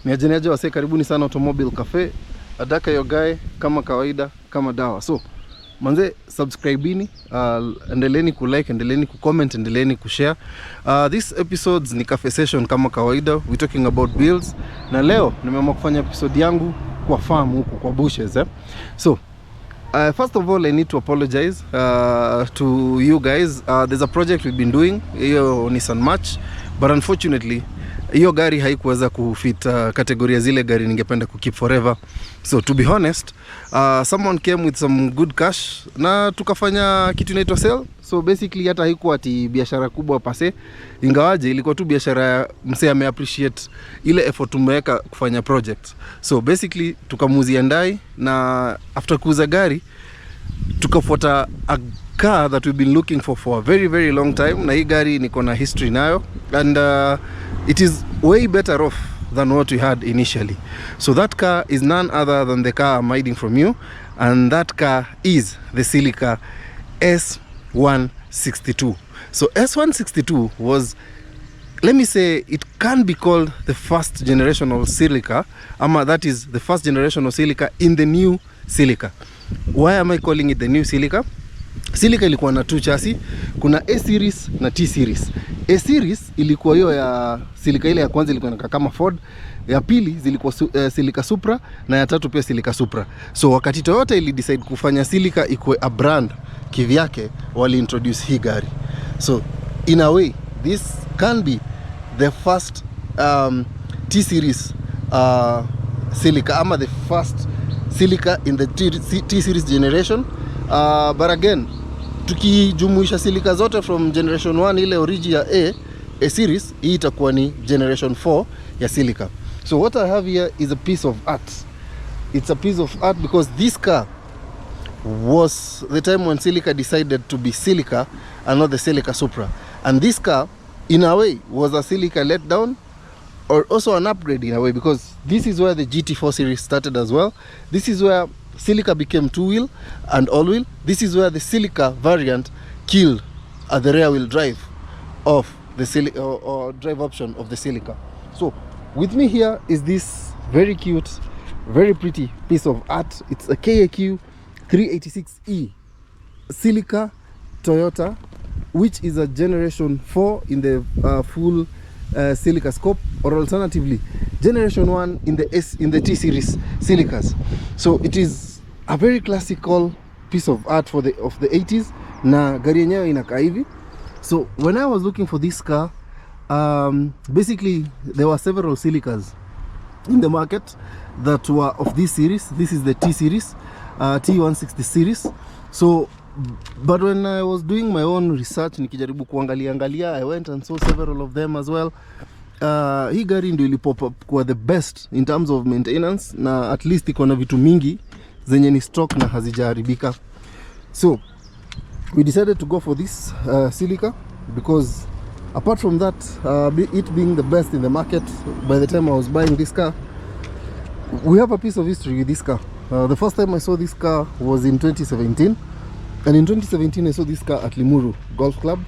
Niajeneaje wase, karibuni sana Automobile Cafe. Adaka yo guy kama kawaida kama dawa. So manze, subscribeini, endeleeni ku like, endeleeni ku comment, endeleeni ku share. This episodes ni cafe session kama kawaida. We talking about builds. Na leo nimeamua kufanya episode yangu kwa farm huku kwa bushes So first of all, I need to apologize to you guys. There's a project we've been doing, hiyo Nissan March, but unfortunately hiyo gari haikuweza kufit kategoria zile gari ningependa ku keep forever. So to be honest, someone came with some good cash na tukafanya kitu inaitwa sale. So basically hata haikuwa ati biashara kubwa pase, ingawaje ilikuwa tu biashara msee ame appreciate ile effort tumeweka kufanya project. So basically tukamuzia ndai, na after kuuza gari tukafuata a car that we've been looking for a very very long time. Na hii gari niko na history nayo, and it is way better off than what we had initially. So that car is none other than the car I'm hiding from you, and that car is the Celica S162. So S162 was, let me say, it can be called the first generation of Celica, that is the first generation of Celica in the new Celica. Why am I calling it the new Celica? Celica ilikuwa na two chassis, kuna A series na T series. A series ilikuwa hiyo ya Celica, ile ya kwanza ilikuwa inakaa kama Ford, ya pili zilikuwa Celica Supra, na ya tatu pia Celica Supra. So wakati Toyota ili decide kufanya Celica ikuwe a brand kivyake, wali introduce hii gari. So in a way this can be the first T series Celica, ama the first Celica in the T series generation. But again, tukijumuisha Celica zote from generation 1 ile origi ya A series, hii itakuwa ni generation 4 ya Celica. So what I have here is a piece of art. It's a piece of art because this car was the time when Celica decided to be Celica and not the Celica Supra. And this car, in a way, was a Celica letdown, or also an upgrade in a way, because this is where the GT4 series started as well. This is where Celica became two-wheel and all-wheel. This is where the Celica variant killed the rear-wheel drive of the Celica, or drive option of the Celica. So with me here is this very cute, very pretty piece of art. It's a KAQ 386E Celica Toyota, which is a generation 4 in the full Celica scope, or alternatively generation 1 in the T series Celicas. So it is a very classical piece of art of the 80s, na gari yenyewe inakaa hivi. So when I was looking for this car, basically there were several Celicas in the market that were of this series. This is the T series, T160 series. So but when I was doing my own research, nikijaribu kuangalia, I went and saw several of them as well. Hii gari ndio ili pop up kwa the best in terms of maintenance, na at least iko na vitu mingi zenye ni stock na hazijaharibika. So we decided to go for this Celica because apart from that, it being the best in the market by the time I was buying this car, we have a piece of history with this car. The first time I saw this car was in 2017. And in 2017, I saw this car at Limuru Golf Club.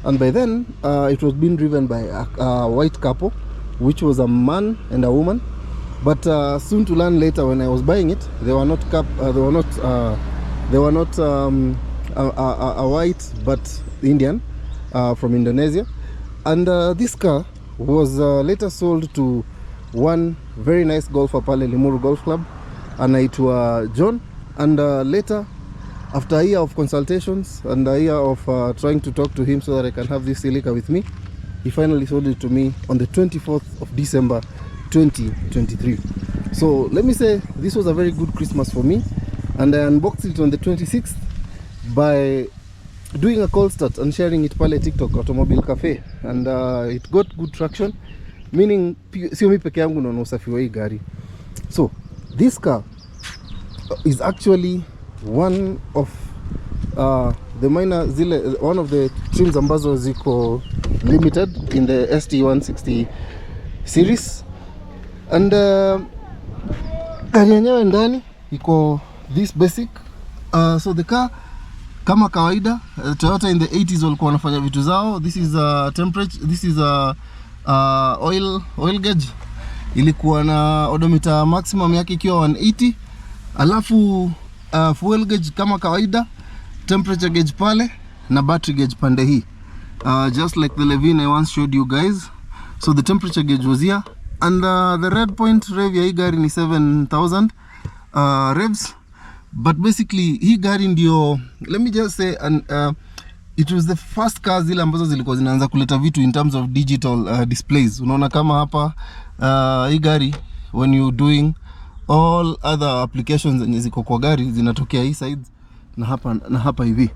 And by then, it was being driven by a white couple, which was a man and a woman. But soon to learn later, when I was buying it, they were not a white, but Indian from Indonesia. And this car was later sold to one very nice golfer pale Limuru Golf Club, anaitwa John. And later, after a year of consultations and a year of trying to talk to him so that I can have this Celica with me, he finally sold it to me on the 24th of December 2023. So let me say this was a very good Christmas for me, and I unboxed it on the 26th by doing a cold start and sharing it pale TikTok Automobile Cafe, and it got good traction, meaning sio mimi peke yangu naona usafi wa hii gari. So this car is actually one of one of the trims ambazo ziko limited in the ST160 series, and gari yenyewe ndani iko this basic. So the car kama kawaida, Toyota in the 80s walikuwa wanafanya vitu zao. This is a temperature, this is a oil gauge. ilikuwa na odometer maximum yake ikiwa 180, alafu fuel gauge kama kawaida, temperature gauge pale na battery gauge pande hii, just like the Levin I once showed you guys. So the temperature gauge was here, and the red point rev ya hii gari ni 7000 revs. But basically hii gari ndio, let me just say, it was the first car zile ambazo zilikuwa zinaanza kuleta vitu in terms of digital displays. Unaona kama hapa hii gari, when you doing all other applications zenye ziko kwa gari zinatokea hii side na hapa hivi.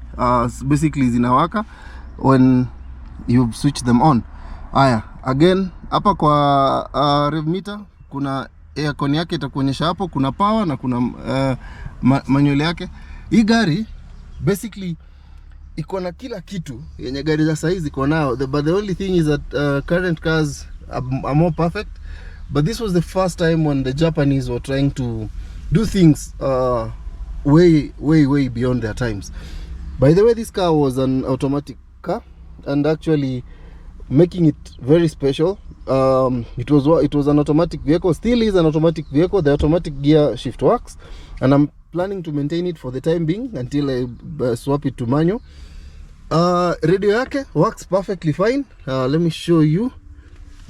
Basically zinawaka when you switch them on. Haya, again hapa kwa rev meter kuna aircon yake itakuonyesha hapo, kuna power na kuna manual yake. Hii gari basically iko na kila kitu yenye gari za saizi iko nao, but the only thing is that current cars are more perfect. But this was the first time when the Japanese were trying to do things way beyond their times. By the way, this car was an automatic car, and actually making it very special, it was an automatic vehicle, still is an automatic vehicle. The automatic gear shift works, and I'm planning to maintain it for the time being until I swap it to manual. Radio yake works perfectly fine. Let me show you.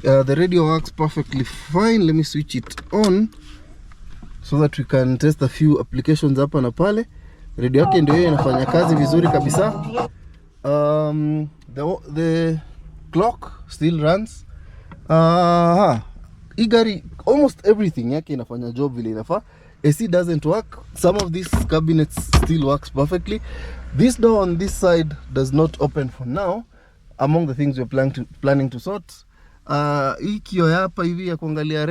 The radio works perfectly fine. Let me switch it on so that we can test a few applications hapa na pale. Radio yake ndio inafanya kazi vizuri kabisa. The clock still runs. Hii gari almost everything yake inafanya job vile inafaa. AC doesn't work. Some of these cabinets still works perfectly. This door on this side does not open for now, among the things we're planning to sort. Hii kioo hapa hivi ya kuangalia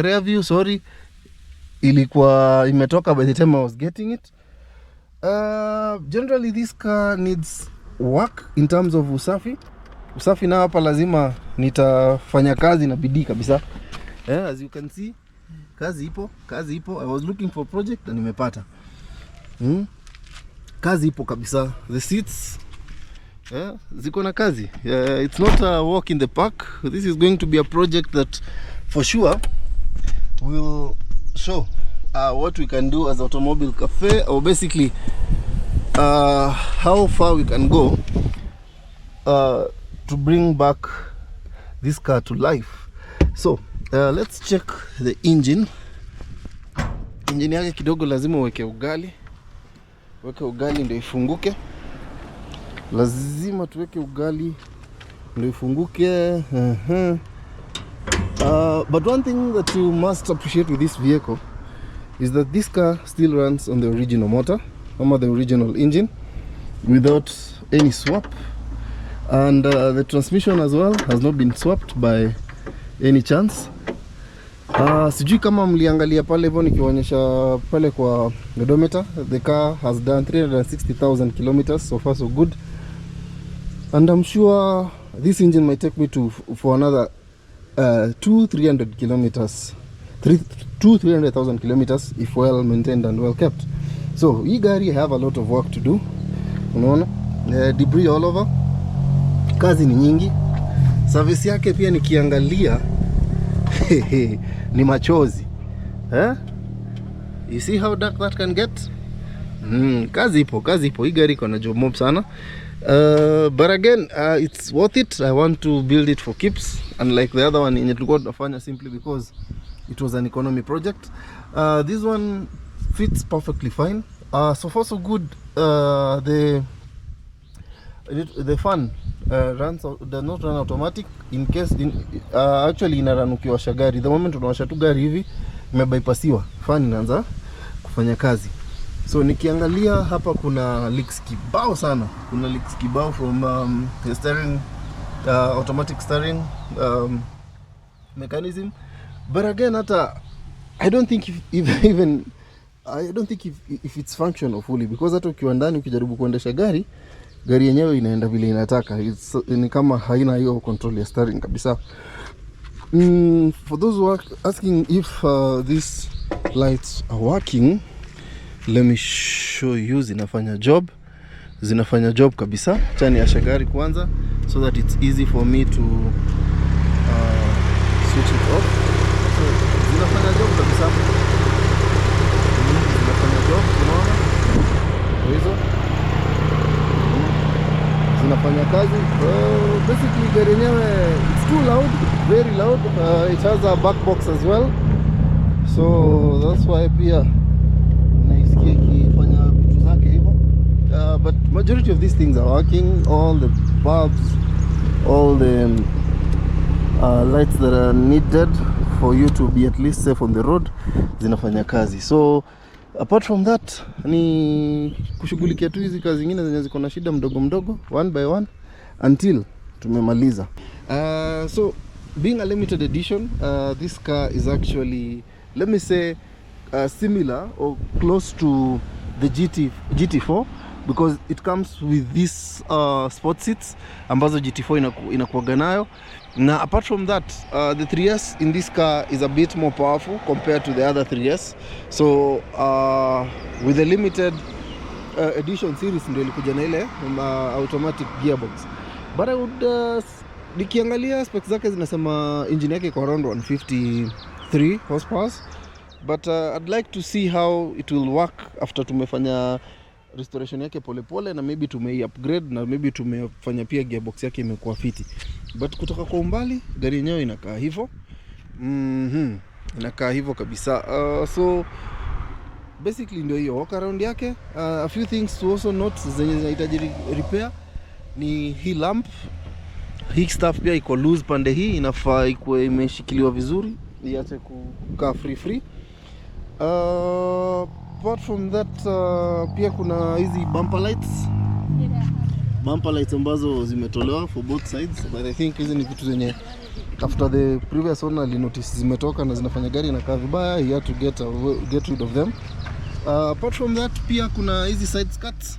rear view, sorry, ilikuwa imetoka by the time I was getting it. Generally this car needs work in terms of usafi na hapa lazima nitafanya kazi na bidii kabisa. As you can see, kazi ipo. I was looking for project na nimepata. Kazi ipo kabisa. The seats ziko na kazi. It's not a walk in the park. This is going to be a project that for sure will show what we can do as Automobile Cafe, or basically how far we can go to bring back this car to life. So let's check the engine. Engine yake kidogo lazima uweke ugali. Weke ugali ndio ifunguke. Lazima tuweke ugali ndio ifunguke. But one thing that you must appreciate with this vehicle is that this car still runs on the original motor, or the original engine, without any swap. And the transmission as well has not been swapped by any chance. Sijui kama mliangalia pale hivyo nikionyesha pale kwa odometer, the car has done 360,000 kilometers, so far so good. And I'm sure this engine might take me for another 200,000 kilometers, 300,000 kilometers if well maintained and well kept. So hii gari have a lot of work to do. Unaona debris all over, kazi ni nyingi. Service yake pia nikiangalia ni machozi. You see how dark that can get? Kazi ipo. Hii gari iko na job mob sana. But again, it's worth it. I want to build it for keeps, unlike the other one yenye tulikuwa tunafanya simply because it was an economy project. This one fits perfectly fine. So far so good. The fan does not run automatic. In case actually ina run ukiwasha gari. The moment unawasha tu gari hivi imebypassiwa, fan inaanza kufanya kazi. So nikiangalia hapa kuna leaks kibao sana. Kuna leaks kibao from the steering, automatic steering mechanism. But again, I don't think if it's functional fully, because hata ukiwa ndani ukijaribu kuendesha gari yenyewe inaenda vile inataka. Ni kama haina hiyo control ya steering kabisa. For those who are asking if these lights are working, let me show you. Zinafanya job kabisa. Chani ya gari kwanza so that it's easy for me to switch it off. zinafanya job kabisa. Zinafanya job, unaona? Hizo zinafanya kazi. Basically gari yenyewe it's too loud, very loud. It has a back box as well, so that's why pia naisikia ikifanya vitu zake hivyo. But majority of these things are working. All the bulbs, all the lights that are needed for you to be at least safe on the road zinafanya kazi. So apart from that ni kushughulikia tu hizi kazi zingine zenye ziko na shida mdogo mdogo, one by one until tumemaliza. So being a limited edition, this car is actually, let me say, similar or close to the GT4 because it comes with these sport seats ambazo GT4 inakuwaga nayo. Now apart from that, the 3S in this car is a bit more powerful compared to the other 3S. So with the limited edition series ndio ilikuja na ile automatic gearbox. But I would nikiangalia specs zake zinasema engine yake iko around 153 horsepower. But I'd like to see how it will work after tumefanya restoration yake pole na maybe upgrade na maybe tumefanya pia gearbox yake imekuwa fiti. But kutoka kwa umbali gari yenyewe inakaa hivyo. Inakaa hivyo kabisa. So basically ndio hiyo walk around yake. A few things to also note zenye zinahitaji repair ni hii lamp. Hii stuff pia iko loose pande hii, inafaa ikuwe imeshikiliwa vizuri iache kukaa free. Apart from that, pia kuna hizi bumper lights ambazo zimetolewa for both sides, but I think hizi ni vitu zenye after the previous owner notice zimetoka na zinafanya gari inakaa vibaya, he had to get rid of them. Apart from that, pia kuna hizi side skirts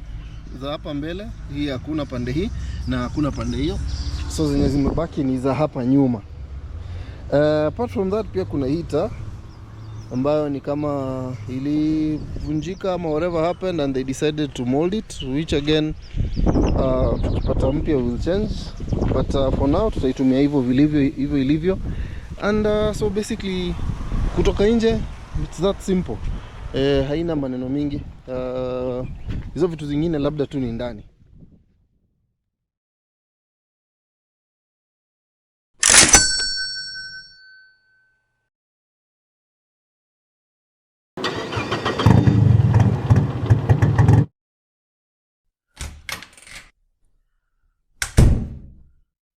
za hapa mbele, hii hakuna pande hii na hakuna pande hiyo, so zenye zimebaki ni za hapa nyuma. Apart from that, pia kuna heater ambayo ni kama ilivunjika ama whatever happened and they decided to mold it, which again tukipata mpya will change, but for now tutaitumia hivyo ilivyo. And so basically kutoka nje it's that simple, haina maneno mingi. Hizo vitu zingine labda tu ni ndani.